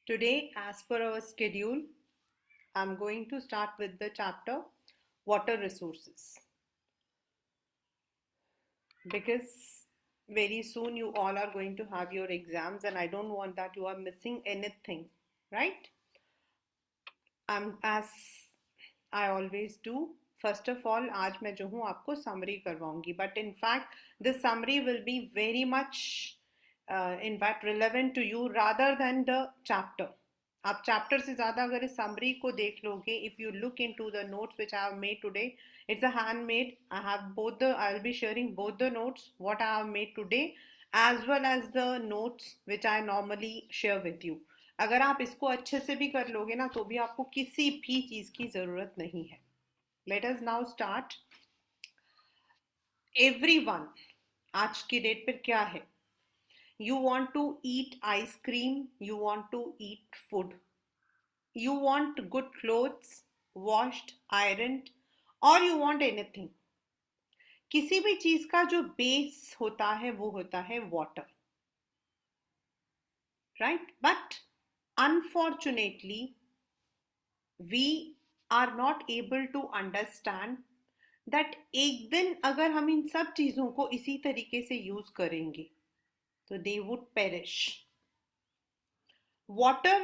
Today, as per our schedule, I'm going to start with the chapter Water Resources because very soon you all are going to have your exams, and I don't want that you are missing anything, right? As I always do. First of all, आज मैं जो हूँ आपको summary करवाऊंगी, but in fact, this summary will be very much, in fact, relevant to you rather than the chapter. आप chapter से ज़्यादा अगर इस summary को देख लोगे, if you look into the notes which I have made today, it's a handmade. I'll be sharing both the notes what I have made today as well as the notes which I normally share with you. अगर आप इसको अच्छे से भी कर लोगे ना तो भी आपको किसी भी चीज की जरूरत नहीं है. Let us now start. Everyone, आज की डेट पर क्या है? You want to eat ice cream, you want to eat food, you want good clothes, washed, ironed, और यू वांट एनीथिंग. किसी भी चीज का जो बेस होता है वो होता है water, right? But unfortunately we are not able to understand that एक दिन अगर हम इन सब चीजों को इसी तरीके से यूज करेंगे तो they would perish. Water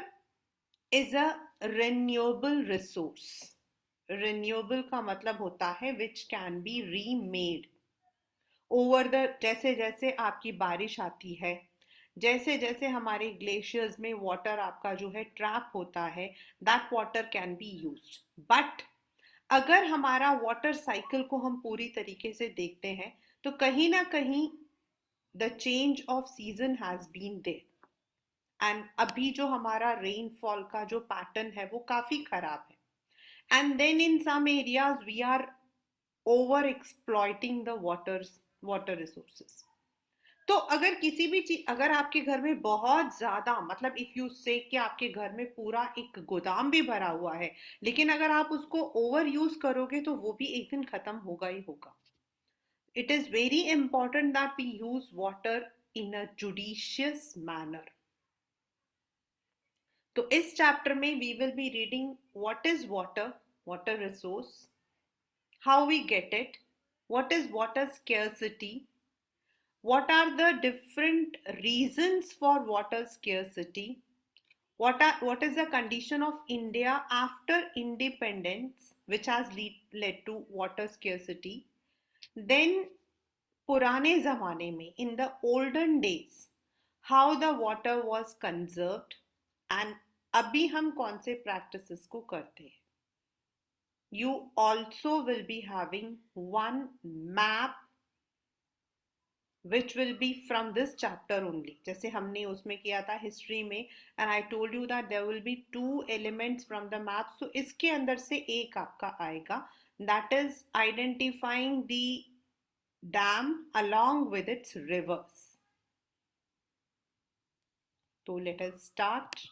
is a renewable resource. Renewable का मतलब होता है which can be remade. Over the जैसे जैसे आपकी बारिश आती है, जैसे जैसे हमारे ग्लेशियर्स में वाटर आपका जो है ट्रैप होता है, that water can be used. But अगर हमारा वाटर साइकिल को हम पूरी तरीके से देखते हैं तो कहीं ना कहीं the change of season has been there, and अभी जो हमारा रेनफॉल का जो पैटर्न है वो काफी खराब है. And then in some areas we are over exploiting the water resources. तो अगर किसी भी चीज, अगर आपके घर में बहुत ज्यादा, मतलब इफ यू से कि आपके घर में पूरा एक गोदाम भी भरा हुआ है, लेकिन अगर आप उसको ओवर यूज करोगे तो वो भी एक दिन खत्म होगा ही होगा. It is very important that we use water in a judicious manner. तो इस चैप्टर में we will be reading what is water, water resource, how we get it, what is water scarcity, what are the different reasons for water scarcity, what is the condition of India after independence which has led to water scarcity. Then पुराने ज़माने में, in the olden days, how the water was conserved, and अभी हम कौन से practices को करते हैं. You also will be having one map which will be from this chapter only, जैसे हमने उसमें किया था हिस्ट्री में, and I told you that there will be 2 elements from the map. So इसके अंदर से एक आपका आएगा, that is identifying the dam along with its rivers. So let us start.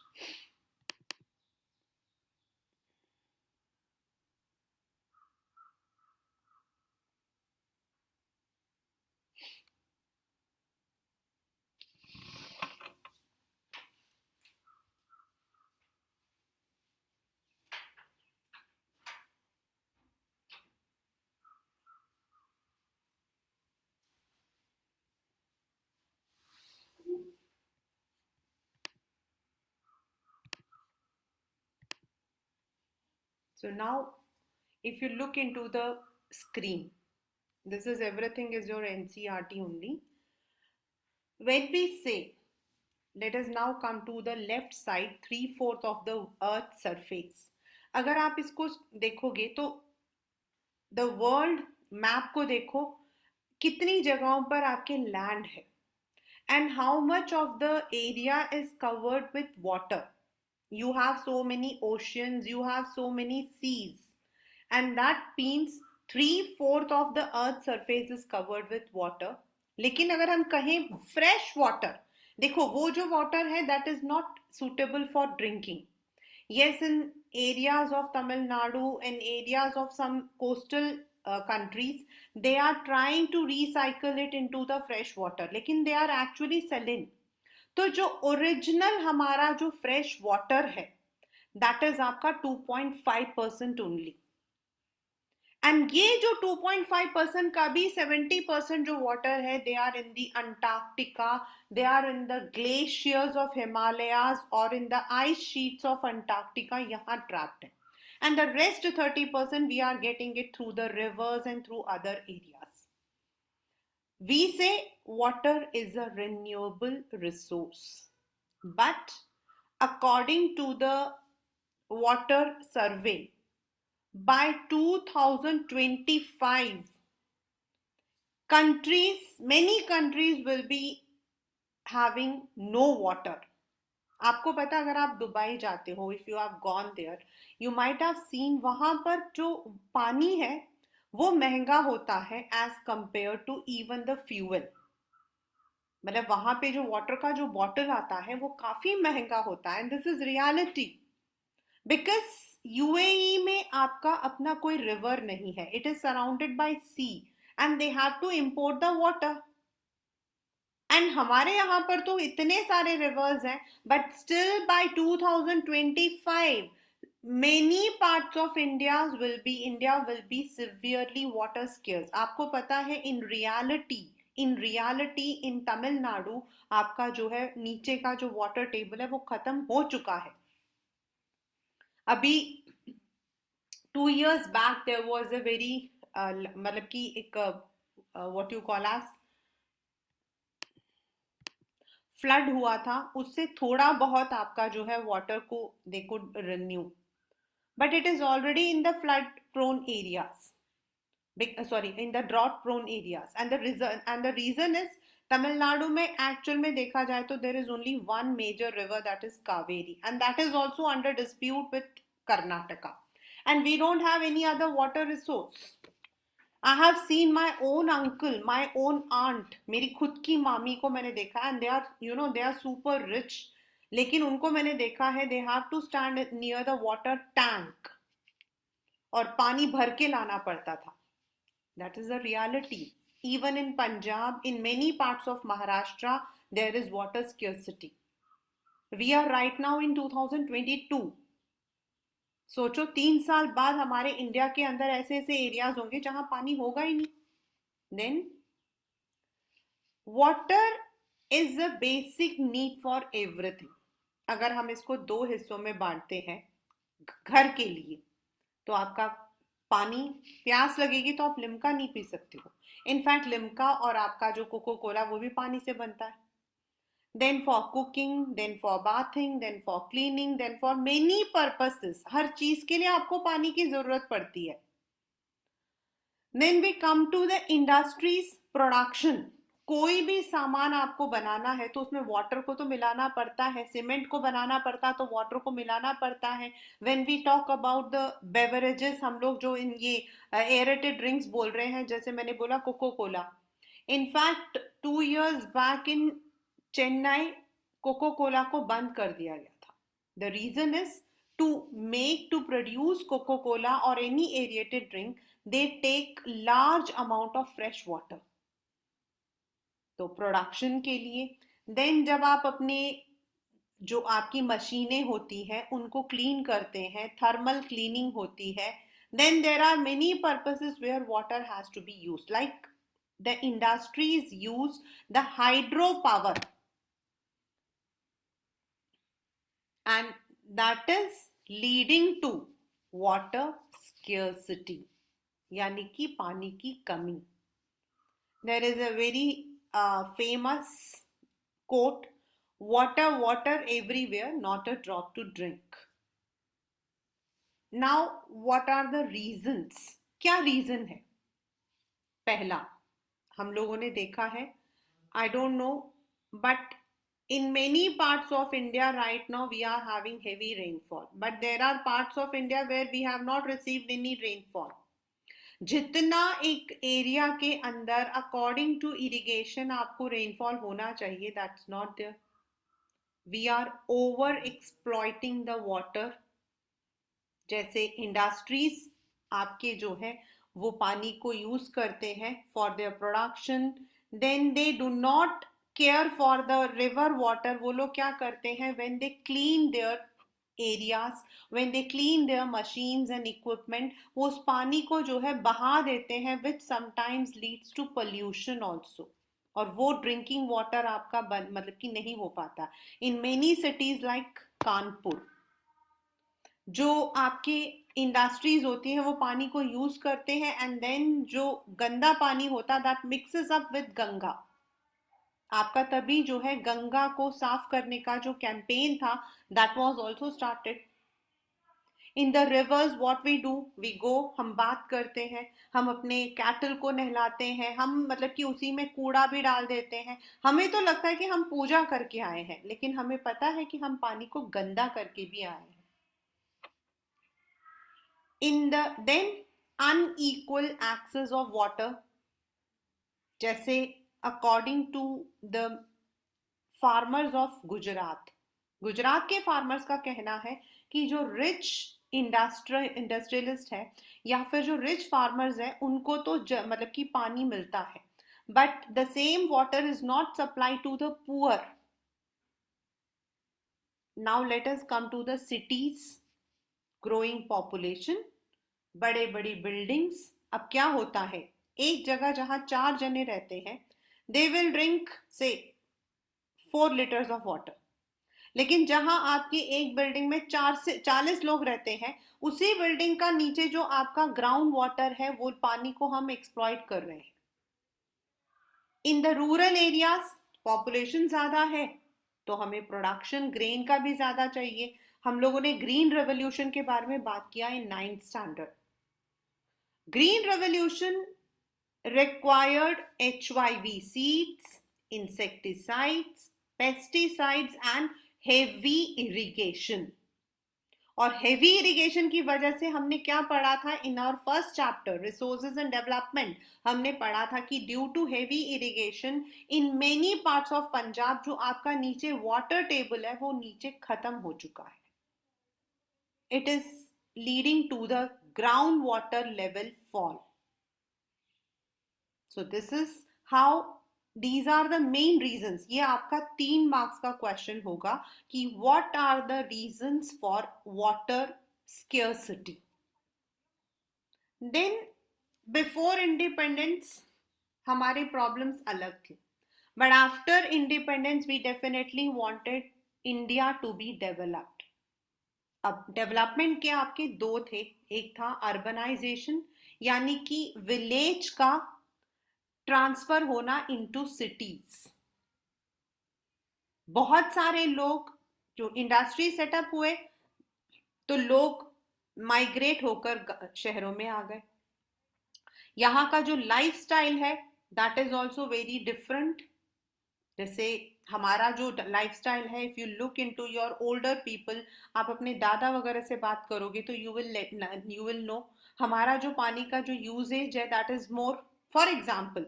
So now, if you look into the screen, this is everything is your NCERT only. When we say, let us now come to the left side, 3/4 of the earth surface. अगर आप इसको देखोगे तो the world map को देखो, कितनी जगहों पर आपके land है, and how much of the area is covered with water. You have so many oceans, you have so many seas, and that means 3/4 of the earth surface is covered with water. लेकिन अगर हम कहें fresh water, देखो वो जो water है that is not suitable for drinking. Yes, in areas of Tamil Nadu and areas of some coastal countries, they are trying to recycle it into the fresh water, लेकिन they are actually selling. तो जो original हमारा जो fresh water है that is आपका 2.5% only. And ये जो 2.5% का भी 70% जो वाटर है they are in the Antarctica, they are in the glaciers of Himalayas और in the ice sheets of Antarctica, यहाँ ट्रैप्ड है। And the rest 30% we are getting it through the rivers and through other areas. We say water is a renewable resource, but according to the water survey, by 2025, many countries will be having no water. आपको पता, अगर आप दुबई जाते हो, if you have gone there, you might have seen वहां पर जो पानी है वो महंगा होता है as compare to even the fuel. मतलब वहां पे जो वाटर का जो बॉटल आता है वो काफी महंगा होता है, and this is reality. Because UAE में आपका अपना कोई रिवर नहीं है, it is surrounded by sea and they have to import the water. And हमारे यहाँ पर तो इतने सारे रिवर्स हैं, but still by 2025 many parts of India will be severely water scarce. आपको पता है इन रियलिटी इन तमिलनाडु आपका जो है नीचे का जो वाटर टेबल है वो खत्म हो चुका है। अभी 2 years back there was a very मतलब कि एक what you call as flood हुआ था, उससे थोड़ा बहुत आपका जो है वाटर को they could renew, but it is already in the flood prone areas, in the drought prone areas, and the reason is Tamil Nadu में actual में देखा जाए तो there is only one major river, that is Kaveri, and that is also under dispute with Karnataka, and we don't have any other water resource. I have seen my own uncle, my own aunt, मेरी खुद की मामी को मैंने देखा, and they are, you know, they are super rich, लेकिन उनको मैंने देखा है they have to stand near the water tank और पानी भर के लाना पड़ता था। That is the reality. Even in Punjab, in many parts of Maharashtra, there is water scarcity. We are right now in 2022. सोचो 3 साल बाद हमारे इंडिया के अंदर ऐसे ऐसे एरियाज होंगे जहां पानी होगा ही नहीं। Then water is a basic need for everything. अगर हम इसको 2 हिस्सों में बांटते हैं घर के लिए, तो आपका पानी, प्यास लगेगी तो आप लिम्का नहीं पी सकते हो। इनफैक्ट लिम्का और आपका जो कोको कोला वो भी पानी से बनता है। Then for cooking, then for bathing, then for cleaning, then for many purposes, हर चीज के लिए आपको पानी की जरूरत पड़ती है। Then we come to the industries production. कोई भी सामान आपको बनाना है तो उसमें वाटर को तो मिलाना पड़ता है, सीमेंट को बनाना पड़ता है तो वाटर को मिलाना पड़ता है। When we talk about the beverages, हम लोग जो इन ये एयरेटेड ड्रिंक्स बोल रहे हैं, जैसे मैंने बोला Coca Cola, in fact 2 years back in Chennai Coca Cola को बंद कर दिया गया था। The reason is to produce coca cola or any aerated drink, they take large amount of fresh water, तो प्रोडक्शन के लिए। देन जब आप अपने जो आपकी मशीनें होती हैं उनको क्लीन करते हैं, थर्मल क्लीनिंग होती है, then there are many purposes where water has to be used, like the industries use the hydro power, and that is leading to water scarcity, यानी कि पानी की कमी। There is a very famous quote, water water everywhere, not a drop to drink. Now what are the reasons? क्या reason है? पहला, हम लोगों ने देखा है, I don't know, but in many parts of India right now we are having heavy rainfall, but there are parts of India where we have not received any rainfall. जितना एक एरिया के अंदर अकॉर्डिंग टू इरिगेशन आपको rainfall होना चाहिए, that's not there. We are over exploiting the water. जैसे industries आपके जो है वो पानी को यूज करते हैं for their production, then they do not care for the river water, वो लोग क्या करते हैं, when they clean their areas, when they clean their machines and equipment, वो उस पानी को जो है बहा देते हैं, विच sometimes leads to pollution also, और वो ड्रिंकिंग वाटर आपका मतलब कि नहीं हो पाता। In many cities like Kanpur, जो आपके इंडस्ट्रीज होती हैं वो पानी को यूज करते हैं, एंड देन जो गंदा पानी होता that mixes up with Ganga. आपका तभी जो है गंगा को साफ करने का जो कैंपेन था, that was also started. In the rivers what we do, we go, हम बात करते हैं, हम अपने कैटल को नहलाते हैं, हम मतलब कि उसी में कूड़ा भी डाल देते हैं। हमें तो लगता है कि हम पूजा करके आए हैं, लेकिन हमें पता है कि हम पानी को गंदा करके भी आए हैं। In the then unequal access of water, जैसे according to the farmers of Gujarat, Gujarat के फार्मर्स का कहना है कि जो रिच इंडस्ट्रियलिस्ट है या फिर जो रिच फार्मर्स है, उनको तो मतलब कि पानी मिलता है, but the same water is not supply to the poor. Now let us come to the cities, growing population, बड़े बड़ी बिल्डिंग्स। अब क्या होता है, एक जगह जहां 4 जने रहते हैं, दे विल ड्रिंक से 4 लीटर्स ऑफ वाटर, लेकिन जहां आपकी एक बिल्डिंग में 4 से 40 लोग रहते हैं, उसी बिल्डिंग का नीचे जो आपका ग्राउंड वाटर है, वो पानी को हम एक्सप्लॉइट कर रहे हैं। In the rural areas population ज्यादा है, तो हमें प्रोडक्शन ग्रेन का भी ज्यादा चाहिए। हम लोगों ने ग्रीन रेवोल्यूशन के बारे में बात किया in 9th standard. Green revolution required HYV seeds, insecticides, pesticides and heavy irrigation। और हेवी इरिगेशन की वजह से हमने क्या पढ़ा था in our first chapter resources and development, हमने पढ़ा था कि due to heavy irrigation in many parts of Punjab, जो आपका नीचे वाटर टेबल है वो नीचे खत्म हो चुका है। It is leading to the ground water level fall. So this is how, these are the main reasons. ये आपका 3 मार्क्स का क्वेश्चन होगा कि what are the reasons for water scarcity. Then before independence हमारे प्रॉब्लम्स अलग थे, but after independence we definitely wanted India to be developed. अब development के आपके 2 थे, एक था अर्बनाइजेशन, यानी कि विलेज का ट्रांसफर होना इनटू सिटीज। बहुत सारे लोग जो इंडस्ट्री सेटअप हुए, तो लोग माइग्रेट होकर शहरों में आ गए। यहाँ का जो लाइफस्टाइल है that is also very different. जैसे हमारा जो लाइफस्टाइल है, if you look into your older people, आप अपने दादा वगैरह से बात करोगे तो यू विल नो हमारा जो पानी का जो यूजेज है that is more. For example,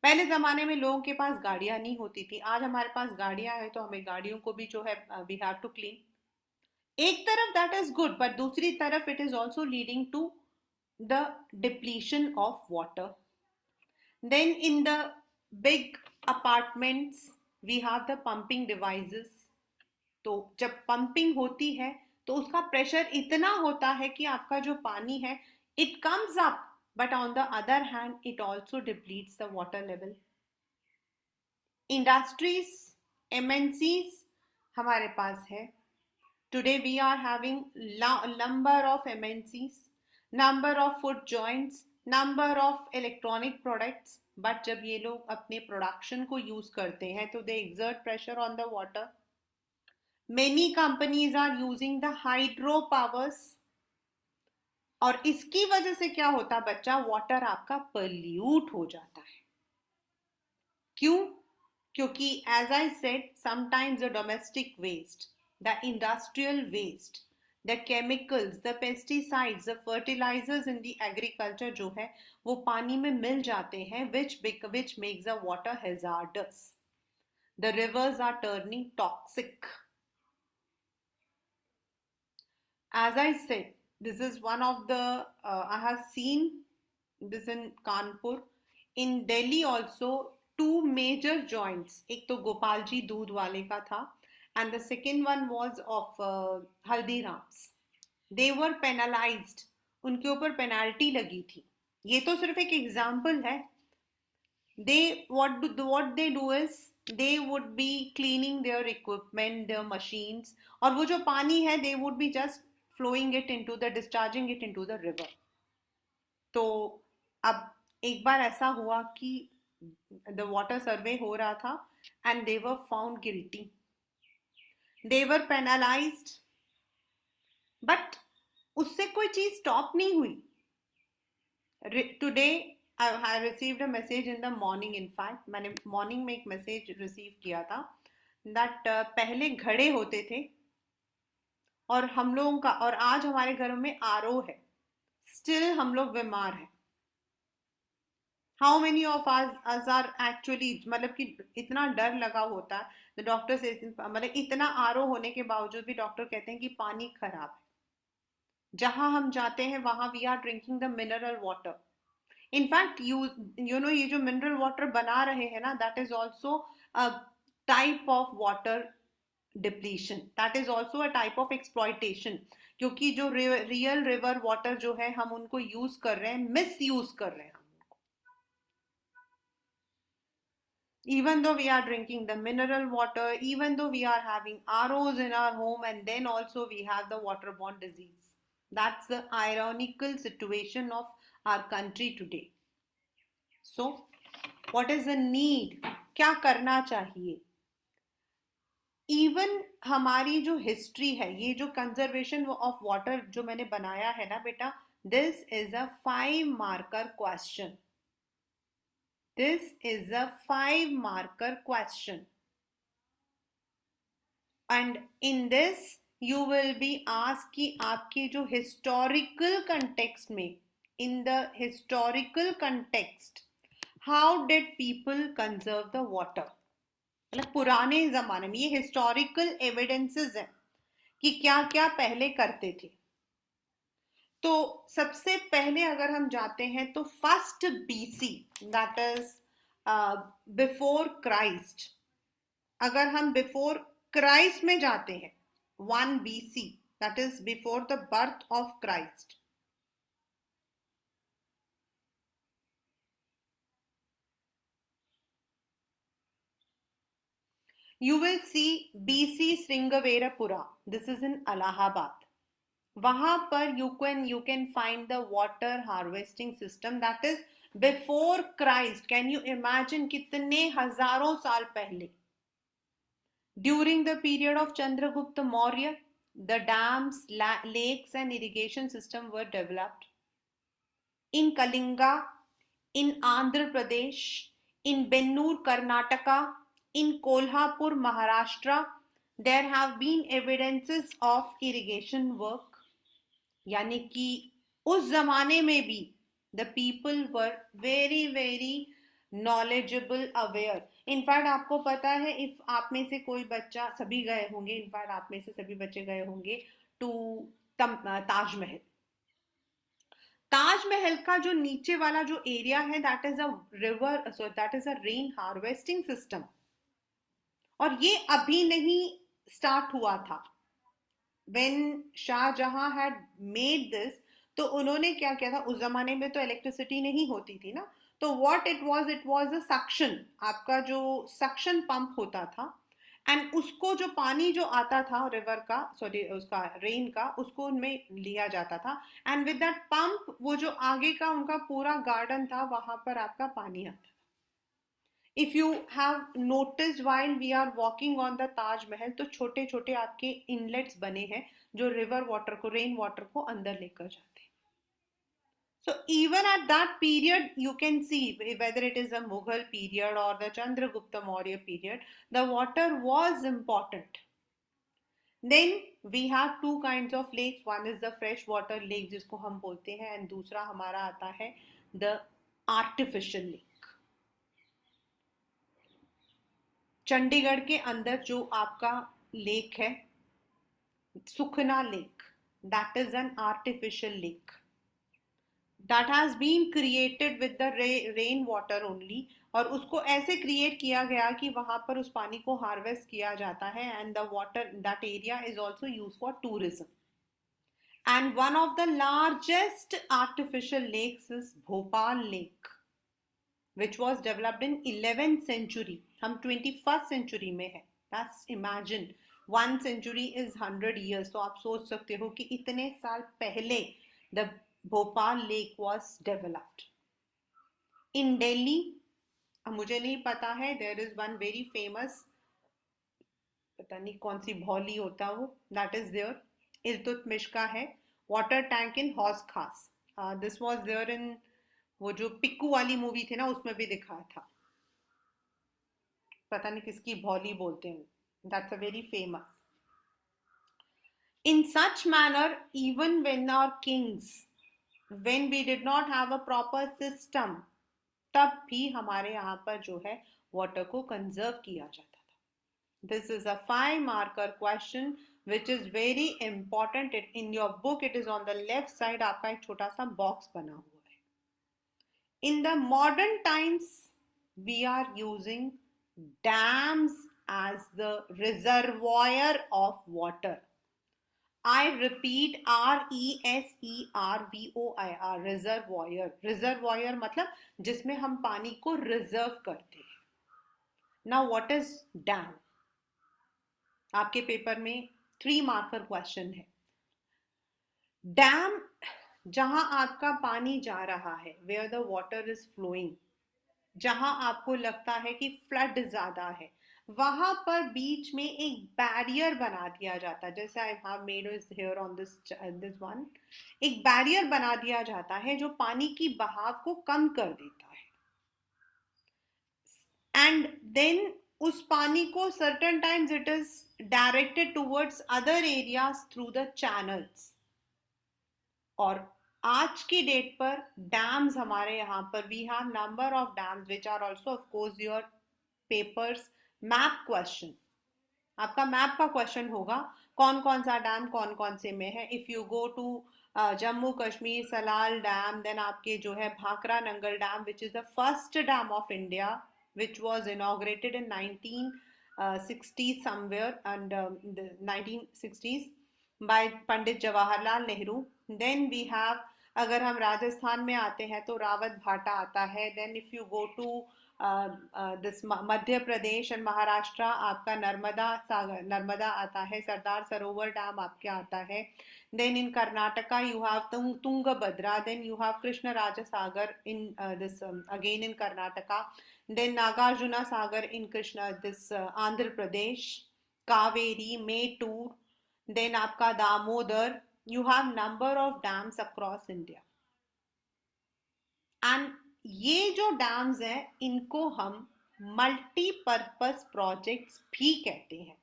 पहले जमाने में लोगों के पास गाड़ियां नहीं होती थी, आज हमारे पास गाड़ियां हैं, तो हमें गाड़ियों को भी जो है वी हैव टू क्लीन। एक तरफ दैट इज गुड, बट दूसरी तरफ it is also leading to the depletion of water. Then in the big apartments we have the pumping devices. तो जब पंपिंग होती है तो उसका प्रेशर इतना होता है कि आपका जो पानी है it comes up, but on the other hand it also depletes the water level. Industries, MNCs हमारे पास है। Today we are having number of MNCs, number of food joints, number of electronic products, but जब ये लोग अपने production को use करते हैं तो they exert pressure on the water. Many companies are using the hydro powers, और इसकी वजह से क्या होता है बच्चा, वाटर आपका पोल्यूट हो जाता है। क्यों? क्योंकि as I said sometimes the domestic waste, the industrial waste, the chemicals, the pesticides, the fertilisers in the agriculture जो है वो पानी में मिल जाते हैं, which makes the water hazardous. The rivers are turning toxic. As I said, this is one of the I have seen this in Kanpur. In Delhi also, two major joints. एक तो गोपाल जी दूध वाले का था, and the second one was of Haldirams. They were penalized. उनके ऊपर penalty लगी थी. ये तो सिर्फ एक एग्जाम्पल है. What they do is they would be cleaning their equipment, their machines, और वो जो पानी है they would be just flowing it into the discharging it into the river. तो अब एक बार ऐसा हुआ कि द वाटर सर्वे हो रहा था and they were found guilty, they were penalised, but उससे कोई चीज स्टॉप नहीं हुई. Today I received a message in the morning. In fact मैंने मॉर्निंग में एक मैसेज रिसीव किया था दैट पहले घड़े होते थे और हम लोगों का, और आज हमारे घरों में आरओ है, स्टिल हम लोग बीमार हैं. How many of us are actually, मतलब कि इतना डर लगा होता है. द डॉक्टर से, मतलब इतना आरओ होने के बावजूद भी डॉक्टर कहते हैं कि पानी खराब है. जहां हम जाते हैं वहां we are drinking the mineral water. In fact you know ये जो मिनरल वाटर बना रहे हैं ना, that is also a type of water depletion, that is also a type of exploitation. क्योंकि जो रियल रिवर वाटर जो है हम उनको यूज कर रहे हैं, मिस यूज कर रहे हैं. Even though we are drinking the mineral water, even though we are having ROs in our home, and then also we have the waterborne disease. That's the ironical situation of our country today. So, what is the need? क्या करना चाहिए? Even हमारी जो history है, ये जो conservation of water जो मैंने बनाया है ना बेटा, this is a 5-marker question. This is a 5-marker question. And in this you will be asked कि आपके जो historical context में, in the historical context, how did people conserve the water? मतलब पुराने जमाने में, ये historical evidences हैं कि क्या क्या पहले करते थे. तो सबसे पहले अगर हम जाते हैं तो first BC, that is before Christ. अगर हम बिफोर क्राइस्ट में जाते हैं, 1 BC, that is before the birth of Christ. You will see BC Sringaverapura. This is in Allahabad. वहां पर you can find the water harvesting system that is before Christ. Can you imagine कितने हजारों साल पहले? During the period of Chandragupta Maurya, the dams, lakes and irrigation system were developed. In Kalinga, in Andhra Pradesh, in Bennur, Karnataka, in Kolhapur, Maharashtra, there have been evidences of irrigation work. यानी कि उस जमाने में भी the people were very very knowledgeable, aware. In fact आपको पता है, if आप में से कोई बच्चा, सभी गए होंगे, इनफैक्ट आप में से सभी बच्चे गए होंगे टू ताजमहल. ताजमहल का जो नीचे वाला जो एरिया है, that is a river, so that is a rain harvesting system. और ये अभी नहीं स्टार्ट हुआ था. When Shahjahan had made this, तो उन्होंने क्या किया था, उस जमाने में तो इलेक्ट्रिसिटी नहीं होती थी ना, तो what it was a suction. आपका जो सक्शन पंप होता था, एंड उसको जो पानी जो आता था रिवर का, सॉरी उसका रेन का, उसको उनमें लिया जाता था. एंड विद दैट पंप वो जो आगे का उनका पूरा गार्डन था, वहां पर आपका पानी आता. If you have noticed while we are walking on the Taj Mahal, तो छोटे छोटे आपके इनलेट्स बने हैं जो रिवर वाटर को, रेन वाटर को अंदर लेकर जाते हैं. So even at that period, you can see whether it is a Mughal period or the Chandragupta Maurya period, the water was important. Then we have two kinds of lakes. One is the fresh water lake जिसको हम बोलते हैं, and दूसरा हमारा आता है the artificial lake. Chandigarh के अंदर जो आपका लेक है, Sukhna lake, that is an artificial lake. that has been created with the rain water only, और उसको ऐसे क्रिएट किया गया कि वहां पर उस पानी को हार्वेस्ट किया जाता है, and the water that area is also use for tourism. And one of the largest artificial lakes is Bhopal Lake, which was developed in 11th century. हम 21st century में है. That's imagine 1 century is 100 years. तो आप सोच सकते हो कि इतने साल पहले the Bhopal Lake was developed. In Delhi, मुझे नहीं पता है, there is one very famous, पता नहीं कौन सी भौली होता वो, that is there. इल्तुतमिश का है वाटर टैंक इन हौस खास. दिस वाज देयर इन, वो जो पिक्कू वाली मूवी थी ना उसमें भी दिखा था. पता नहीं किसकी भौली बोलते हैं. That's a very famous. In such manner even when our kings, when we did not have a proper system, तब भी हमारे यहाँ पर जो है वाटर को कंजर्व किया जाता था. This is a 5 marker question which is very important. In your book it is on the left side, आपका एक छोटा सा बॉक्स बना हुआ है. In the modern times we are using dams as the reservoir of water. I repeat, reservoir. reservoir. reservoir मतलब जिसमें हम पानी को रिजर्व करते हैं. Now what is dam? आपके पेपर में 3 marker क्वेश्चन है. डैम जहां आपका पानी जा रहा है, where the water is flowing, जहां आपको लगता है कि फ्लड ज्यादा है, वहां पर बीच में एक बैरियर बना दिया जाता है. जैसे I have made it here on this one. एक बैरियर बना दिया जाता है जो पानी की बहाव को कम कर देता है. एंड देन उस पानी को certain times it is directed towards other areas through the channels. और आज की डेट पर डैम्स हमारे यहाँ पर we have number of dams which are also of course your papers map question. आपका मैप का क्वेश्चन होगा कौन कौन सा डैम कौन कौन से में है. If you go to Jammu Kashmir Salal dam, then आपके जो है Bhakra Nangal dam which is the first dam of India which was inaugurated in 1960 somewhere, and the 1960s by Pandit Jawaharlal Nehru. Then we have, अगर हम राजस्थान में आते हैं तो रावत भाटा आता है. Then if you go to this Madhya Pradesh and Maharashtra, आपका नर्मदा सागर नर्मदा आता है, सरदार सरोवर डैम आपके आता है. Then in Karnataka you have Tungabhadra. Then you have Krishna Raja Sagar in this again in Karnataka. Then Nagarjuna Sagar in Krishna, this Andhra Pradesh, Kaveri, Mettur, then आपका Damodar. You have number of dams across India. And ये जो dams हैं इनको हम multipurpose projects भी कहते हैं.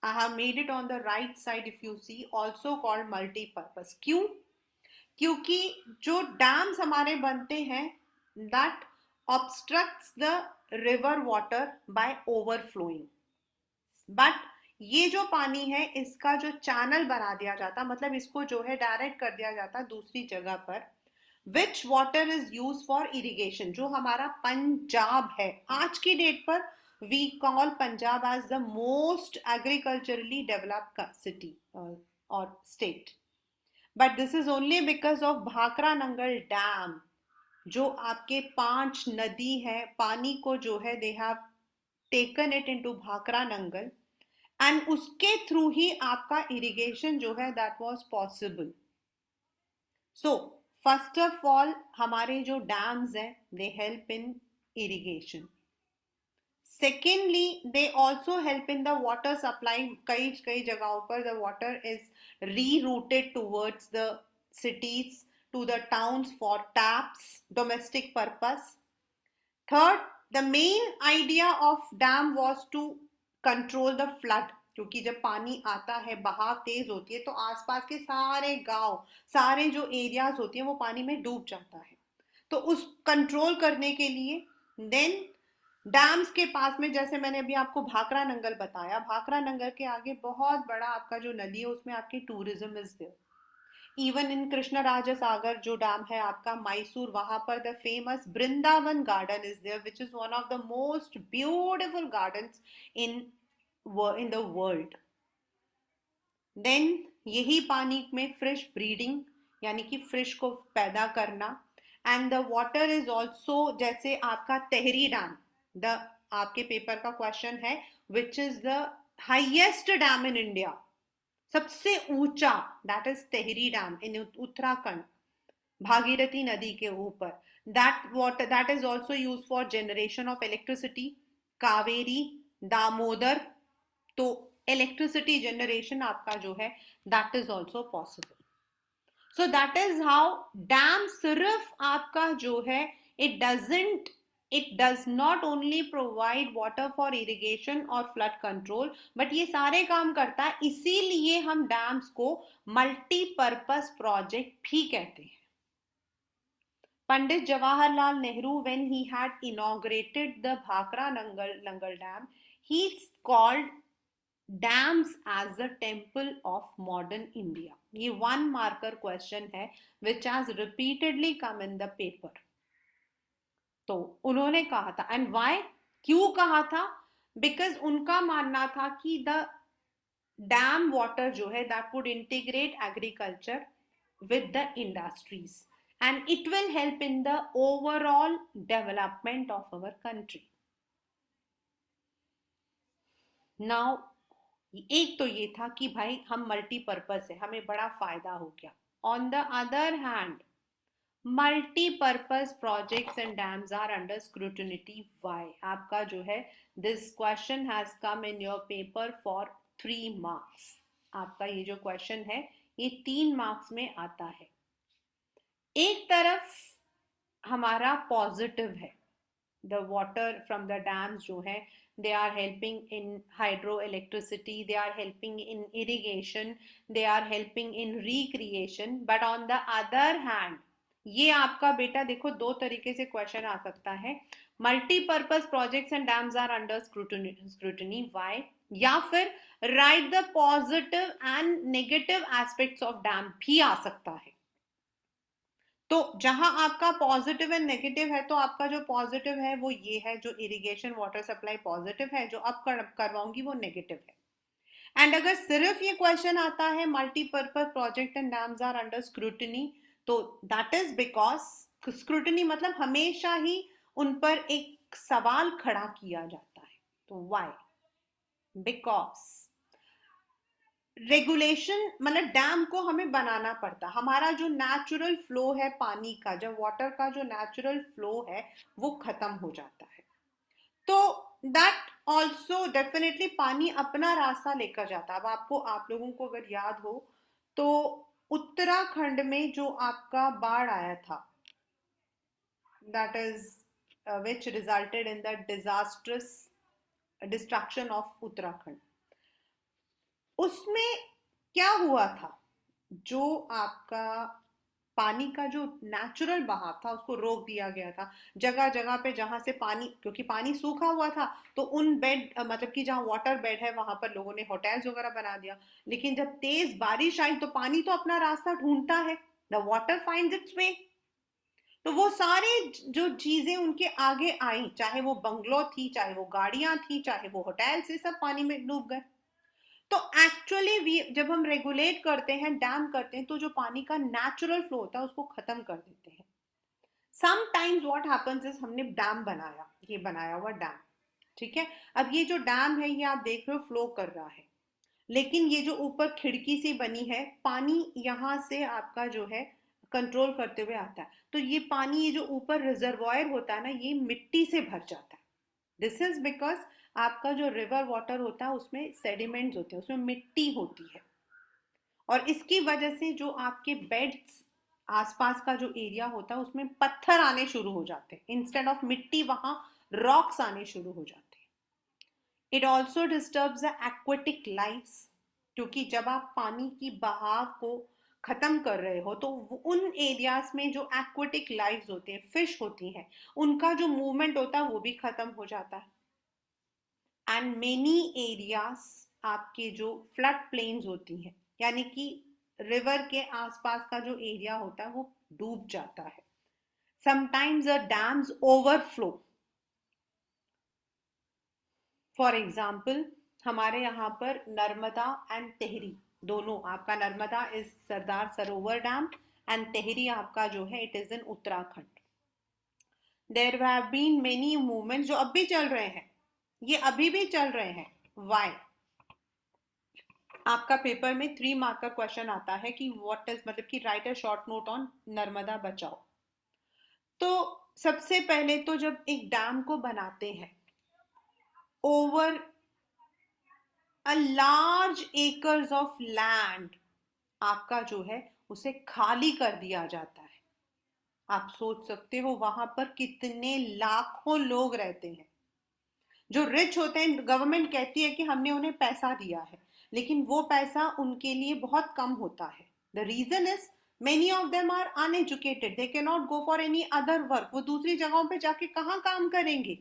I have made it on the right side if you see, also called multi-purpose. क्यों? क्योंकि जो डैम्स हमारे बनते हैं that obstructs the river water by overflowing. But ये जो पानी है इसका जो चैनल बना दिया जाता, मतलब इसको जो है डायरेक्ट कर दिया जाता दूसरी जगह पर, which water is used for irrigation. जो हमारा पंजाब है आज की डेट पर, we call Punjab as the most agriculturally developed city or state. But this is only because of Bhakra Nangal Dam, जो आपके 5 नदी है पानी को जो है they have taken it into Bhakra Nangal, and उसके थ्रू ही आपका इरिगेशन जो है that was possible. So first of all हमारे जो डैम्स हैं they help in irrigation. Secondly they also help in the water supply. कई कई जगहों पर the water is rerouted towards the cities, to the towns for taps, domestic purpose. Third, the main idea of dam was to control the flood. क्योंकि जब पानी आता है बहाव तेज होती है तो आसपास के सारे गांव, सारे जो एरियाज होती हैं वो पानी में डूब जाता है. तो उस कंट्रोल करने के लिए देन डैम्स के पास में, जैसे मैंने अभी आपको भाखरा नंगल बताया, भाखरा नंगल के आगे बहुत बड़ा आपका जो नदी है उसमें आपकी tourism is there. Even in Krishnaraja Sagar जो डैम है आपका मैसूर, वहां पर the famous Vrindavan garden is there, which is one of the most beautiful gardens in in the world. Then यही पानी में फिश ब्रीडिंग, यानी कि फिश को पैदा करना। And the water is also, जैसे आपका तेहरी डैम, द आपके पेपर का क्वेश्चन है which is the highest dam in India, सबसे ऊंचा, दैट इज तेहरी डैम इन उत्तराखंड, भागीरथी नदी के ऊपर। That is also use for generation of electricity. Kaveri, Damodar, तो इलेक्ट्रिसिटी जनरेशन आपका जो है that is also possible. So that is how dam सिर्फ आपका जो है it does not only provide water for irrigation or flood control, but ये सारे काम करता है, इसीलिए हम डैम्स को मल्टीपर्पस प्रोजेक्ट भी कहते हैं। Pandit Jawaharlal Nehru, when he had inaugurated the Bhakra Nangal Dam, he called dams as the temple of modern India. ये one marker question है which has repeatedly come in the paper. तो उन्होंने कहा था, and Y, क्यों कहा था? Because उनका मानना था कि द डैम वाटर जो है that would integrate agriculture with the industries and it will help in the overall development of our country. Now, एक तो ये था कि भाई हम मल्टीपर्पज है, हमें बड़ा फायदा हो गया। On the other hand, multipurpose projects and dams are under scrutiny. Why? आपका जो है this question has come in your paper for 3 marks। आपका ये जो क्वेश्चन है ये 3 marks में आता है। एक तरफ हमारा पॉजिटिव है, the water from the dams जो है they are helping in hydro electricity, they are helping in irrigation, they are helping in recreation. But on the other hand, ये आपका बेटा देखो 2 तरीके से क्वेश्चन आ सकता है। Multipurpose projects and dams are under scrutiny, why? या फिर write the positive and negative aspects of dam भी आ सकता है। तो जहां आपका पॉजिटिव एंड नेगेटिव है, तो आपका जो पॉजिटिव है वो ये है, जो इरिगेशन वाटर सप्लाई पॉजिटिव है, जो अब करवाऊंगी वो नेगेटिव है। एंड अगर सिर्फ ये क्वेश्चन आता है multipurpose project and dams are under scrutiny, तो दैट इज बिकॉज स्क्रूटनी मतलब हमेशा ही उन पर एक सवाल खड़ा किया जाता है। तो व्हाई? बिकॉज रेगुलेशन मतलब डैम को हमें बनाना पड़ता, हमारा जो नेचुरल फ्लो है पानी का, जब वाटर का जो नेचुरल फ्लो है वो खत्म हो जाता है, तो दैट ऑल्सो डेफिनेटली पानी अपना रास्ता लेकर जाता है। अब आपको, आप लोगों को अगर याद हो तो उत्तराखंड में जो आपका बाढ़ आया था, that is which resulted in the disastrous destruction of Uttarakhand, उसमें क्या हुआ था? जो आपका पानी का जो नेचुरल बहाव था उसको रोक दिया गया था। जगह जगह पे जहां से पानी, क्योंकि पानी सूखा हुआ था, तो उन बेड मतलब कि जहां वाटर बेड है वहां पर लोगों ने होटल्स वगैरह बना दिया। लेकिन जब तेज बारिश आई तो पानी तो अपना रास्ता ढूंढता है, द वाटर फाइंड्स इट्स वे। तो वो सारे जो चीजें उनके आगे आई, चाहे वो बंगलो थी, चाहे वो गाड़ियां थी, चाहे वो होटल से, सब पानी में डूब गए। तो एक्चुअली जब हम रेगुलेट करते हैं, डैम करते हैं, तो जो पानी का नेचुरल फ्लो होता है उसको खत्म कर देते हैं। समटाइम्स व्हाट हैपेंस इज, हमने डैम बनाया, ये बनाया हुआ डैम, ठीक है, अब ये जो डैम है ये आप देख रहे हो फ्लो कर रहा है, लेकिन ये जो ऊपर खिड़की सी बनी है, पानी यहाँ से आपका जो है कंट्रोल करते हुए आता है, तो ये पानी, ये जो ऊपर रिजर्वायर होता है ना, ये मिट्टी से भर जाता है। दिस इज बिकॉज आपका जो रिवर वाटर होता है उसमें सेडिमेंट्स होते हैं, उसमें मिट्टी होती है, और इसकी वजह से जो आपके बेड्स आसपास का जो एरिया होता है उसमें पत्थर आने शुरू हो जाते हैं, इंस्टेड ऑफ मिट्टी वहां रॉक्स आने शुरू हो जाते हैं। It also disturbs the aquatic lifes, क्योंकि जब आप पानी की बहाव को खत्म कर रहे हो तो उन एरियाज में जो एक्वेटिक लाइव्स होते हैं, फिश होती हैं, उनका जो मूवमेंट होता है वो भी खत्म हो जाता है। एंड मेनी एरियाज आपके जो फ्लड प्लेन्स होती हैं, यानी कि रिवर के आसपास का जो एरिया होता है वो डूब जाता है. Sometimes the dams overflow. For example, हमारे यहाँ पर नर्मदा एंड तेहरी दोनों, आपका Narmada is Sardar Sarovar dam and Tehri आपका जो है it is in Uttarakhand. There have been many movements जो अब भी चल रहे हैं, ये अभी भी चल रहे हैं. वाई? आपका पेपर में 3 मार्क का क्वेश्चन आता है कि व्हाट इज, मतलब कि right a short note on Narmada बचाओ. तो सबसे पहले तो जब एक डैम को बनाते हैं, over a large acres of land आपका जो है उसे खाली कर दिया जाता है. आप सोच सकते हो वहां पर कितने लाखों लोग रहते हैं. जो रिच होते हैं, गवर्नमेंट कहती है कि हमने उन्हें पैसा दिया है, लेकिन वो पैसा उनके लिए बहुत कम होता है. The reason is many of them are uneducated, they can not go for any other work. वो दूसरी जगहों पे जाके कहाँ काम करेंगे?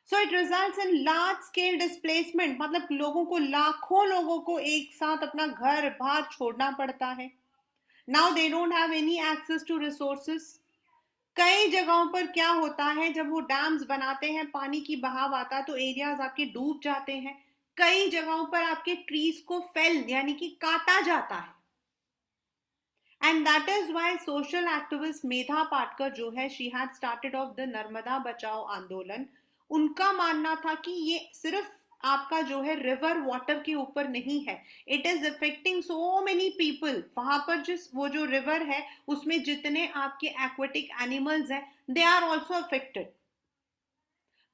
So it results in large scale displacement, मतलब लोगों को, लाखों लोगों को एक साथ अपना घर बार छोड़ना पड़ता है. Now they don't have any access to resources. कई जगहों पर क्या होता है, जब वो डैम्स बनाते हैं, पानी की बहाव आता है तो एरियाज आपके डूब जाते हैं. कई जगहों पर आपके ट्रीज को फेल यानी कि काटा जाता है. And that is why social activist Medha Patkar जो है, she had started off the Narmada Bachao Andolan. उनका मानना था कि ये सिर्फ आपका जो है रिवर वाटर के ऊपर नहीं है, it is affecting so many people. वहां पर जिस वो जो रिवर है उसमें जितने आपके एक्वेटिक एनिमल्स हैं, they are also affected.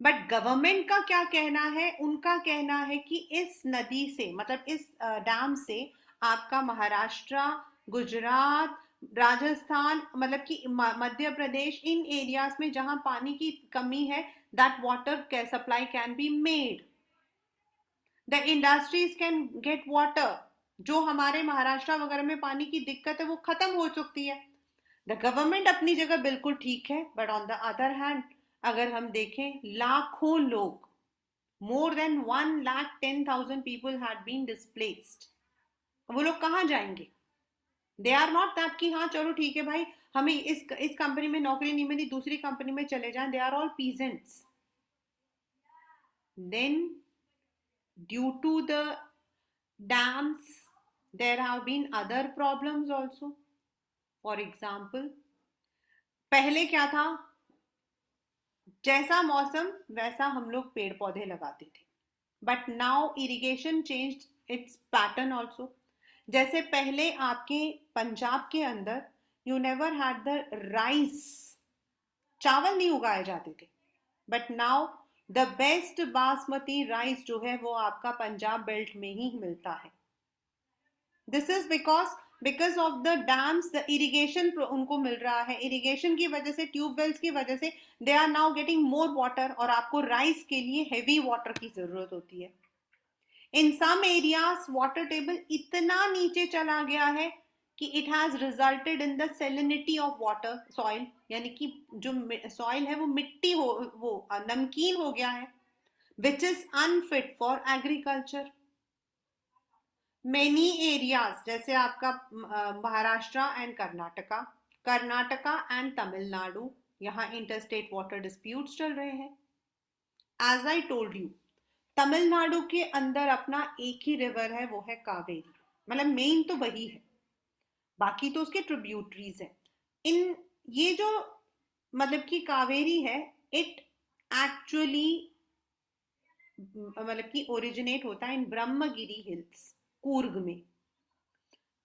But government का क्या कहना है? उनका कहना है कि इस नदी से, मतलब इस डैम से आपका महाराष्ट्र, गुजरात, राजस्थान, मतलब कि मध्य प्रदेश, इन एरियाज में जहां पानी की कमी है, that water supply can be made. The industries can get water. जो हमारे महाराष्ट्र वगैरह में पानी की दिक्कत है वो खत्म हो सकती है. द गवर्नमेंट अपनी जगह बिल्कुल ठीक है, but on the other hand अगर हम देखें, लाखों लोग, more than 1,10,000 people had been displaced. वो लोग कहाँ जाएंगे? दे आर नॉट दैट कि हाँ चलो ठीक है भाई, हमें इस कंपनी में नौकरी नहीं मिली, दूसरी कंपनी में चले जाएं. They are all peasants. Then due to the dams there have been other problems also. For example, पहले क्या था, जैसा मौसम वैसा हम लोग पेड़ पौधे लगाते थे. But now irrigation change it's pattern also. जैसे पहले आपके पंजाब के अंदर you never had the rice, चावल नहीं उगाए जाते थे. But now the best basmati rice जो है वो आपका पंजाब बेल्ट में ही मिलता है. This is because of the dams, the irrigation उनको मिल रहा है. इरिगेशन की वजह से, ट्यूबवेल्स की वजह से they are now getting more water. और आपको राइस के लिए हेवी वाटर की जरूरत होती है. इन सम एरियाज वाटर टेबल इतना नीचे चला गया है कि it has resulted in the salinity of water soil, यानी कि जो सॉइल है वो मिट्टी हो, वो नमकीन हो गया है, which is unfit for agriculture. Many areas जैसे आपका महाराष्ट्र एंड कर्नाटका, कर्नाटका एंड तमिलनाडु, यहाँ इंटरस्टेट वाटर डिस्प्यूट्स चल रहे हैं. As I told you, Tamil Nadu के अंदर अपना एक ही रिवर है, वो है कावेरी. मतलब मेन तो वही है, बाकी तो उसके ट्रिब्यूटरीज हैं. इन ये जो, मतलब कि कावेरी है, इट एक्चुअली मतलब कि ओरिजिनेट होता है इन ब्रह्मगिरी हिल्स, कूर्ग में,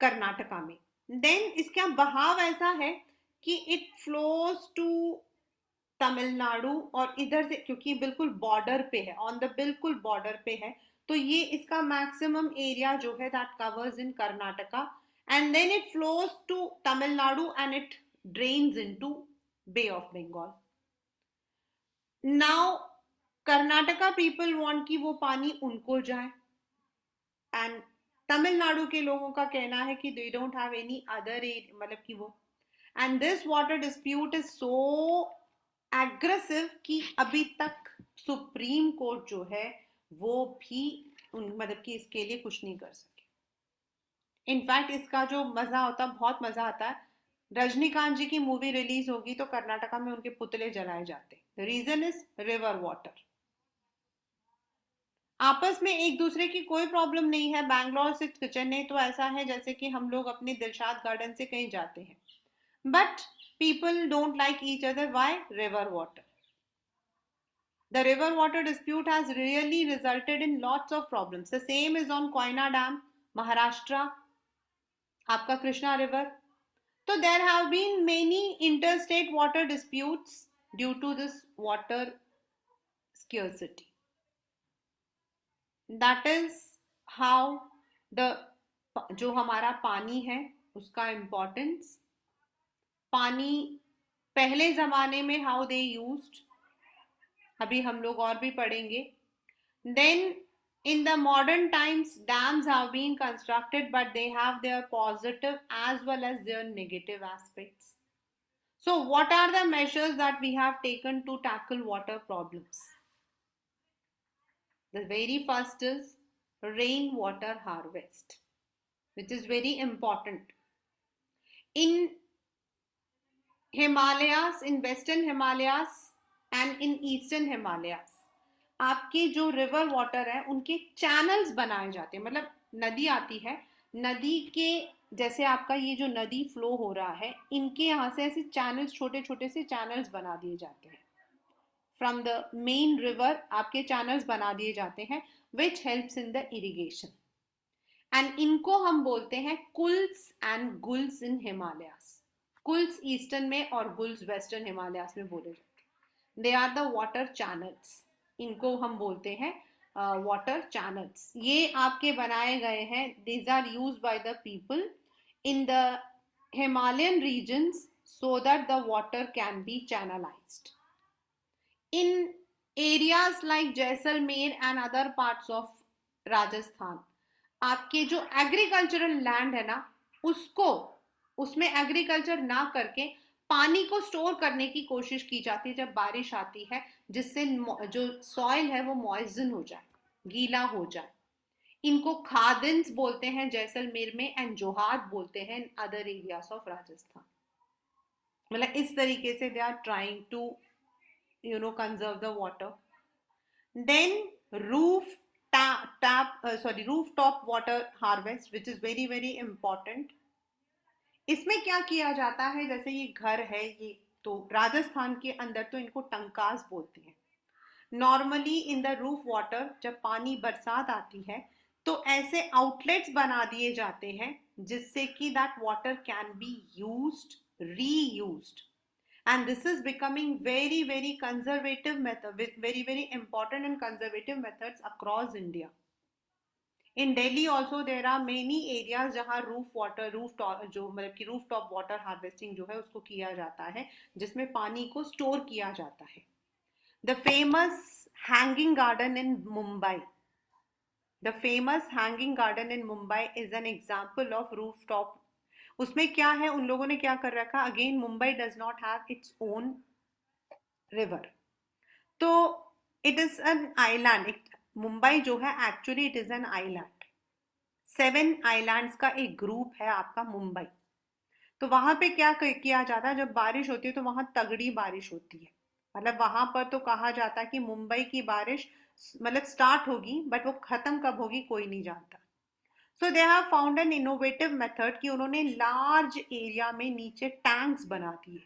कर्नाटका में. देन इसका बहाव ऐसा है कि इट फ्लोज टू तमिलनाडु, और इधर से क्योंकि बिल्कुल बॉर्डर पे है, ऑन द बिल्कुल बॉर्डर पे है, तो ये इसका मैक्सिमम एरिया जो है that covers in Karnataka. And then it flows to Tamil Nadu and it drains into Bay of Bengal. Now Karnataka people want कि वो पानी उनको जाए, एंड तमिलनाडु के लोगों का कहना है कि दे डोंट हैव एनी अदर, मतलब कि वो, and this water dispute is so aggressive कि अभी तक सुप्रीम कोर्ट जो है वो भी मतलब कि इसके लिए कुछ नहीं कर सके. इनफैक्ट इसका जो मजा होता है, बहुत मजा आता है, रजनीकांत जी की मूवी रिलीज होगी तो कर्नाटका में उनके पुतले जलाए जाते। The reason is river water. आपस में एक दूसरे की कोई प्रॉब्लम नहीं है। बैंगलोर से चेन्नई तो ऐसा है जैसे कि हम लोग अपने दिलशाद गार्डन से कहीं जाते हैं, but people don't like each other. Why? River water. The river water dispute has really resulted in lots of problems. The same is on Koyna Dam, Maharashtra, आपका Krishna river. So there have been many interstate water disputes due to this water scarcity. That is how the जो हमारा पानी है उसका importance, पानी पहले ज़माने में हाउ दे यूज्ड, अभी हम लोग और भी पढ़ेंगे. Then in the modern times dams have been constructed, but they have their positive as well as their negative aspects. So what are the measures that we have taken to tackle water problems? The very first is rainwater harvest, which is very important. In Himalayas, in western Himalayas and in eastern Himalayas, आपके जो river water है उनके channels बनाए जाते हैं. मतलब नदी आती है, नदी के जैसे आपका ये जो नदी फ्लो हो रहा है, इनके यहाँ से ऐसे चैनल्स, छोटे छोटे से चैनल्स बना दिए जाते हैं. फ्रॉम द मेन रिवर आपके चैनल्स बना दिए जाते हैं, which helps in the irrigation. And इनको हम बोलते हैं kuls and guls in Himalayas. Kuls eastern में और गुल्स वेस्टर्न हिमालयास में बोले जाते हैं. They are the water channels. इनको हम बोलते हैं वाटर चैनल्स. ये आपके बनाए गए हैं. These are use by the people in the Himalayan regions so that the water can be channelized. In areas like Jaisalmer and other parts of Rajasthan, आपके जो एग्रीकल्चरल लैंड है ना, उसको उसमें एग्रीकल्चर ना करके पानी को स्टोर करने की कोशिश की जाती है जब बारिश आती है, जिससे जो सॉइल है वो मॉइजन हो जाए, गीला हो जाए. इनको खादिन्स बोलते हैं जैसलमेर में एंड जोहार बोलते हैं अदर एरियाज ऑफ राजस्थान. मतलब इस तरीके से they are trying to conserve the water. Then rooftop water harvest, which is very very important. इसमें क्या किया जाता है, जैसे ये घर है, ये तो राजस्थान के अंदर तो इनको टंकास बोलते हैं. Normally in the roof water जब पानी बरसात आती है तो ऐसे आउटलेट्स बना दिए जाते हैं जिससे कि that water can be used, reused. And this is becoming very very conservative method, with very very important and conservative methods across India. In Delhi also there are many areas जहाँ roof जो मतलब कि roof top water harvesting जो है उसको किया जाता है, जिसमें पानी को स्टोर किया जाता है. The famous hanging garden in Mumbai, the famous hanging garden in Mumbai is an example of roof top. उसमें क्या है, उन लोगों ने क्या कर रखा, again Mumbai does not have its own river, तो it is an island. Mumbai जो है actually it is an island. 7 islands का एक ग्रुप है आपका मुंबई. तो वहां पे क्या किया जाता है, जब बारिश होती है तो वहां तगड़ी बारिश होती है. मतलब वहां पर तो कहा जाता है कि मुंबई की बारिश मतलब स्टार्ट होगी, बट वो खत्म कब होगी कोई नहीं जानता. So they have found an innovative method कि उन्होंने लार्ज एरिया में नीचे टैंक्स बना दिए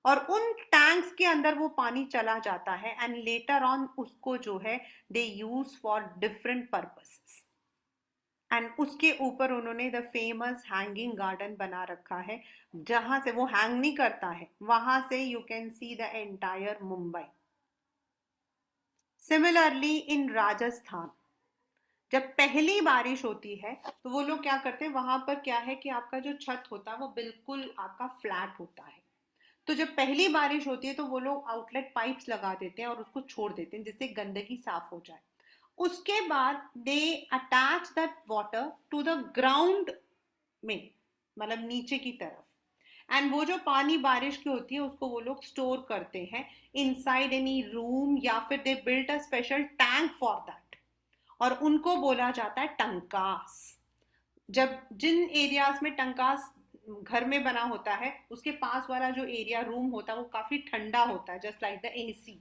और उन टैंक्स के अंदर वो पानी चला जाता है एंड लेटर ऑन उसको जो है they use for different purposes. And उसके ऊपर उन्होंने द फेमस हैंगिंग गार्डन बना रखा है, जहां से वो हैंग नहीं करता है, वहां से you can see the entire Mumbai. Similarly in Rajasthan जब पहली बारिश होती है तो वो लोग क्या करते हैं, वहां पर क्या है कि आपका जो छत होता है वो बिल्कुल आपका फ्लैट होता है. तो जब पहली बारिश होती है तो वो लोग आउटलेट पाइप्स लगा देते हैं और उसको छोड़ देते हैं जिससे गंदगी साफ हो जाए. उसके बाद they attach that water to the ground में, मतलब नीचे की तरफ. एंड वो जो पानी बारिश की होती है उसको वो लोग स्टोर करते हैं इनसाइड एनी रूम, या फिर they built a special tank for that, और उनको बोला जाता है टंकास. जब जिन एरियाज में टंकास घर में बना होता है उसके पास वाला जो एरिया रूम होता है वो काफी ठंडा होता है, just like the AC.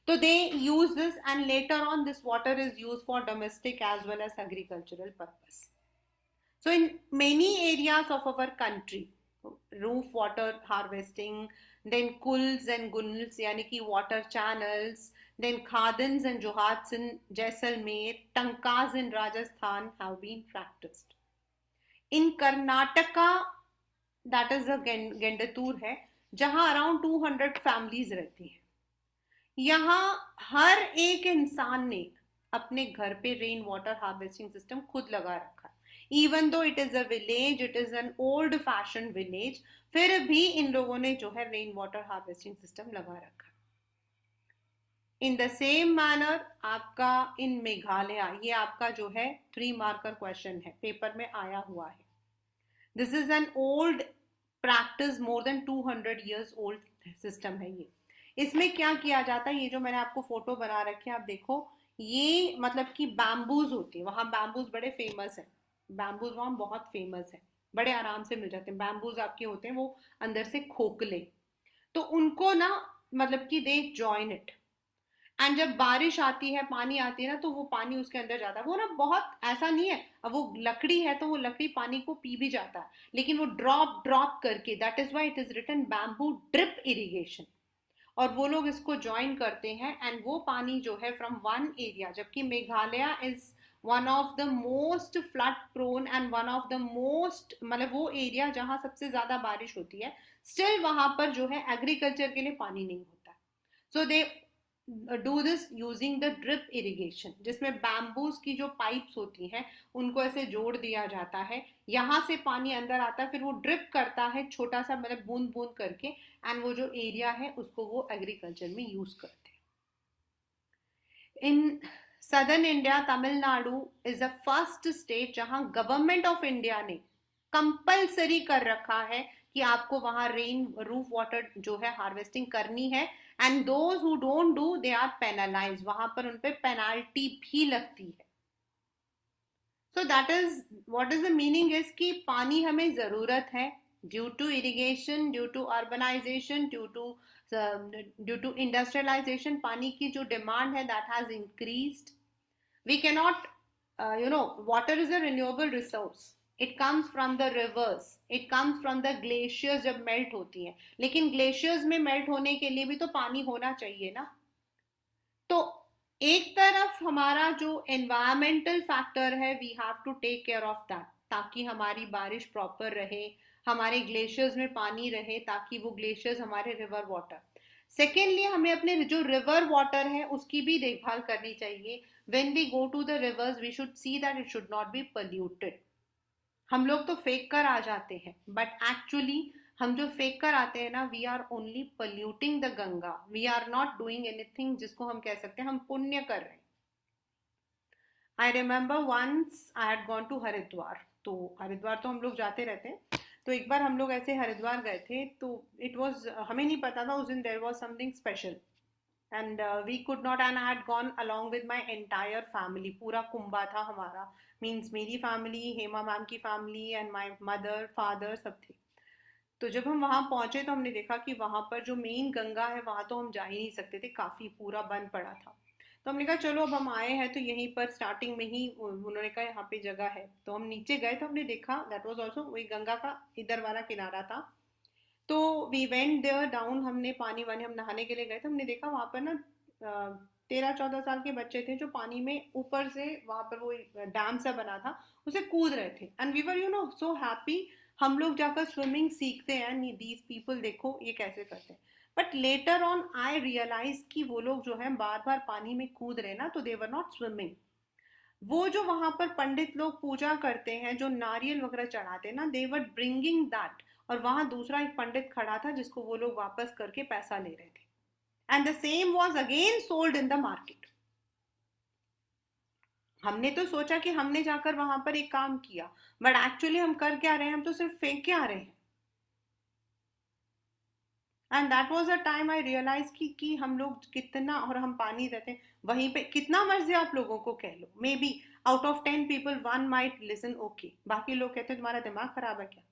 So they use this, and later on this water is used for domestic as well as agricultural purpose. So in many areas of our country, roof water harvesting, then kuls and gunnels yani ki water channels, then khadans and johats in Jaisalmer, tankas in Rajasthan have been practiced. In Karnataka, that is a Gendatur है जहाँ around 200 families रहती हैं. यहाँ हर एक इंसान ने अपने घर पे रेन वाटर हार्वेस्टिंग सिस्टम खुद लगा रखा है. Even though it is a village, it is an old fashion village, फिर भी इन लोगों ने जो है रेन वाटर हार्वेस्टिंग सिस्टम लगा रखा है. इन द सेम मैनर आपका इन मेघालय, ये आपका जो है 3 मार्कर क्वेश्चन है, पेपर में आया हुआ है. This is an old practice, more than 200 years old system है ये. इसमें क्या किया जाता है, ये जो मैंने आपको फोटो बना रखी है आप देखो, ये मतलब कि बैम्बूज होती है, वहां बैम्बूज बड़े फेमस है, बैम्बूज वहां बहुत फेमस है, बड़े आराम से मिल जाते हैं. बैम्बूज आपके होते हैं वो अंदर से खोखले, तो उनको ना मतलब कि दे जॉइन इट, एंड जब बारिश आती है पानी आती है ना तो वो पानी उसके अंदर जाता है. वो ना बहुत ऐसा नहीं है, अब वो लकड़ी है तो वो लकड़ी पानी को पी भी जाता है, लेकिन वो ड्रॉप ड्रॉप करके, that is why it is written bamboo drip irrigation. और वो लोग इसको ज्वाइन करते हैं एंड वो पानी जो है फ्रॉम वन एरिया, जबकि Meghalaya is one of the most flood prone and one of the most, मतलब वो एरिया जहाँ सबसे ज्यादा बारिश होती है, स्टिल वहां पर जो है एग्रीकल्चर के लिए पानी नहीं होता. So they do this using the drip irrigation, जिसमें बैम्बूज की जो पाइप्स होती हैं उनको ऐसे जोड़ दिया जाता है, यहाँ से पानी अंदर आता है, फिर वो ड्रिप करता है छोटा सा, मतलब बूंद बूंद करके, एंड वो जो एरिया है उसको वो एग्रीकल्चर में यूज करते हैं. In southern India Tamil Nadu is the first state जहां गवर्नमेंट ऑफ इंडिया ने कंपल्सरी कर रखा है कि आपको वहां रेन रूफ वाटर जो है हार्वेस्टिंग करनी है, and those who don't do they are penalise, वहां पर उन पे पेनाल्टी भी लगती है. So that is what is the meaning is कि पानी हमें जरूरत है, due to irrigation, due to urbanisation, due to industrialisation, पानी की जो डिमांड है that has increased. We cannot, water is a renewable resource. It comes from the rivers, it comes from the glaciers जब मेल्ट होती हैं, लेकिन glaciers में melt होने के लिए भी तो पानी होना चाहिए ना. तो एक तरफ हमारा जो एनवायरमेंटल फैक्टर है, we have to take care of that, ताकि हमारी बारिश प्रॉपर रहे, हमारे ग्लेशियर्स में पानी रहे, ताकि वो ग्लेशियर्स हमारे रिवर वाटर. सेकेंडली हमें अपने जो रिवर वाटर है उसकी भी देखभाल करनी चाहिए. when we go to the rivers we should see that it should not be polluted. हम लोग तो फेंक कर आ जाते हैं, बट एक्चुअली हम जो फेंक कर आते हैं ना, we are only polluting the Ganga, we are not doing anything जिसको हम कह सकते हैं हम पुण्य कर रहे हैं. I remember once I had gone to Haridwar, तो हरिद्वार तो हम लोग जाते रहते हैं, तो एक बार हम लोग ऐसे हरिद्वार गए थे, तो इट वॉज, हमें नहीं पता था उस दिन there was something special, and we could not, and I had gone along with my entire family, पूरा कुंबा था हमारा, मीन्स मेरी फैमिली, हेमा मैम की family and my mother father सब थे. तो जब हम वहाँ पहुंचे तो हमने देखा कि वहाँ पर जो मेन गंगा है वहाँ तो हम जा ही नहीं सकते थे, काफ़ी पूरा बंद पड़ा था. तो हमने कहा चलो अब हम आए हैं तो यहीं पर स्टार्टिंग में ही उन्होंने कहा यहाँ पे जगह है, तो हम नीचे गए तो हमने देखा दैट वाज आल्सो वही गंगा का इधर वाला किनारा था. तो वी वेंट देयर डाउन, हमने पानी वानी, हम नहाने के लिए गए थे, हमने देखा वहाँ पर ना 13-14 साल के बच्चे थे जो पानी में ऊपर से, वहाँ पर वो डैम सा बना था उसे कूद रहे थे, and we were so happy. हम लोग जाकर स्विमिंग सीखते हैं, दीज पीपल देखो ये कैसे करते हैं. But later on I realise कि वो लोग जो है बार बार पानी में कूद रहे ना, तो दे वर नॉट स्विमिंग. वो जो वहां पर पंडित लोग पूजा करते हैं, जो नारियल वगैरह चढ़ाते हैं ना, दे वर ब्रिंगिंग दैट, और वहां दूसरा एक पंडित खड़ा था जिसको वो लोग वापस करके पैसा ले रहे थे, and the same was again sold in the market. हमने तो सोचा कि हमने जाकर वहां पर एक काम किया, बट एक्चुअली हम कर क्या रहे हैं, हम तो सिर्फ फेंक के आ रहे हैं. And that was a time I realise कि हम लोग कितना, और हम पानी देते हैं वहीं पे, कितना मर्जी आप लोगों को कह लो, maybe out of 10 people one might listen okay, बाकी लोग कहते हैं तुम्हारा दिमाग खराब है क्या।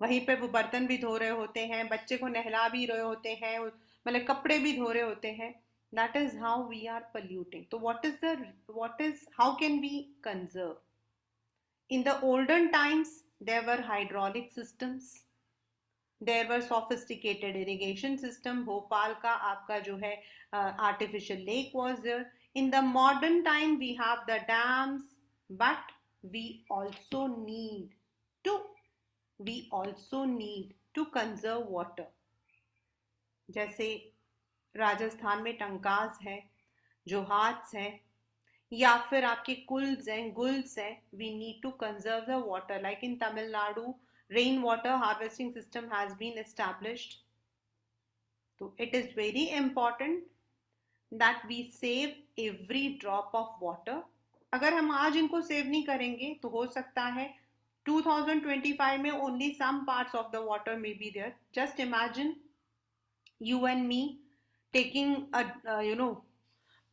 वहीं पे वो बर्तन भी धो रहे होते हैं, बच्चे को नहला भी रहे होते हैं, मतलब कपड़े भी धो रहे होते हैं. That is how we are polluting. तो what is how can we conserve. In the olden times there were hydraulic systems, there were sophisticated irrigation system. Bhopal का आपका जो है artificial lake was there. In the modern time we have the dams, but we also need to we also need to conserve water. जैसे राजस्थान में टंकाज है, जोहाट्स है, या फिर आपके कुल्स हैं, गुल्स हैं. We need to conserve the water. Like in Tamil Nadu rain water harvesting system has been established. तो it is very important that we save every drop of water. अगर हम आज इनको सेव नहीं करेंगे तो हो सकता है 2025 में only some parts of the water may be there. Just imagine you and me taking a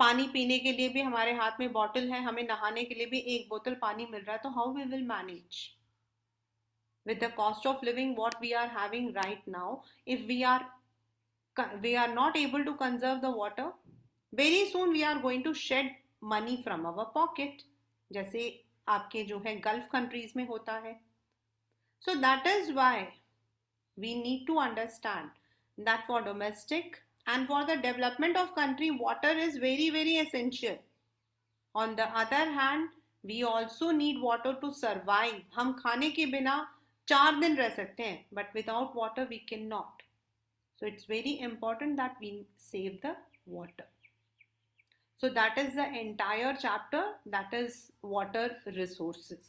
पानी पीने के लिए भी हमारे हाथ में बॉटल है, हमें नहाने के लिए भी एक बोतल पानी मिल रहा है. तो how we will manage with the cost of living what we are having right now? If we are not able to conserve the water, very soon we are going to shed money from our pocket, जैसे आपके जो है gulf countries में होता है. So that is why we need to understand that for domestic and for the development of country, water is very, very essential. On the other hand, we also need water to survive. हम खाने के बिना 4 दिन रह सकते हैं, but without water we cannot. So it's very important that we save the water. So that is the entire chapter, that is water resources.